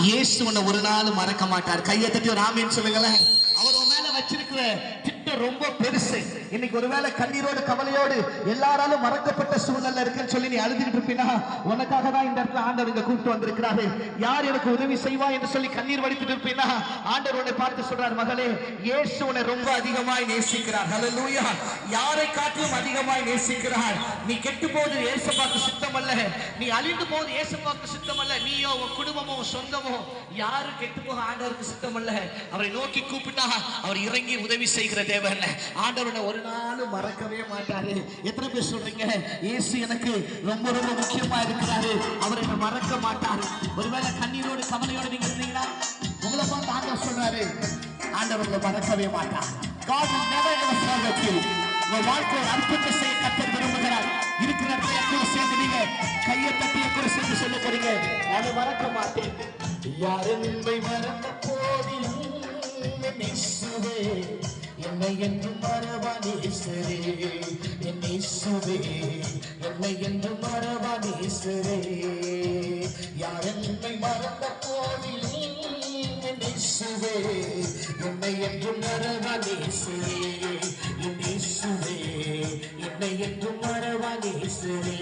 இயேசு உன்னை ஒரு நாள் மறக்க மாட்டார். கையை தட்டி ஒரு ஆமீன் சொல்லுங்களேன். அவர் உன் மேல வச்சிருக்கிற திட்டம் ரொம்ப பெருசு. இன்னைக்கு ஒருவேளை கண்ணீரோடு கவலையோடு எல்லாராலும் மறக்கப்பட்ட சூழ்நிலை இருக்குன்னு சொல்லி நீ அழுதுகிட்டு இருப்பீனா, உனக்காக தான் இந்த இடத்துல ஆண்டவர் இங்க கூப்பிட்டு வந்திருக்கிறாரு. யார் எனக்கு உதவி செய்வா என்று சொல்லி கண்ணீர் வடித்துட்டு இருப்பீனா, ஆண்டவர் உன்னை பார்த்து சொல்றார், மகளே, இயேசு உன்னை ரொம்ப அதிகமாய் நேசிக்கிறார். ஹல்லேலூயா. யாரை காட்டிலும் அதிகமாய் நேசிக்கிறார். நீ கெட்டு போது ஏசப்பாக்கு சித்தம் அல்ல, நீ அழிந்து போது ஏசப்பாக்கு சித்தம் அல்ல, நீயோ உன் குடும்பமோ சொந்தமோ யாரும் கெட்டு போக ஆண்டவருக்கு சித்தம் அல்ல. அவரை நோக்கி கூப்பிட்டா அவர் இறங்கி உதவி செய்கிற தேவன். ஆண்டவரை ஒரு நாளும் மறக்கவே மாட்டாரு. எத்தனை பேர் சொல்றீங்க, இயேசு எனக்கு ரொம்ப ரொம்ப முக்கியமா இருக்கிறாரு, அவர் என்ன மறக்க மாட்டாரு? ஒருவேளை கண்ணீரோடு கவலையோடு நீங்க இருந்தீங்கன்னா உங்களை பார்த்து ஆண்டவர் சொல்றாரு, ஆண்டவர்களை மறக்கவே மாட்டார். God will never ever forget you. உங்க வாழ்க்கை ஒரு அற்புதத்தை செய்ய கர்த்தர் விரும்புகிறார். இருக்கிற இடத்துல கூட சேர்ந்து நீங்க கையை தட்டி கூட சேர்ந்து சொல்ல போறீங்க, நான் மறக்க மாட்டேன். யார் என்னை மறந்த போதிலும் இயேசுவே என்னை என்று மறவா நேசரே, என் இயேசுவே என்னை என்று மறவா நேசரே. யார் என்னை மறந்த போதிலும் என் இயேசுவே என்னை என்று மறவா நேசரே, என் இயேசுவே என்னை என்று மறவா நேசரே.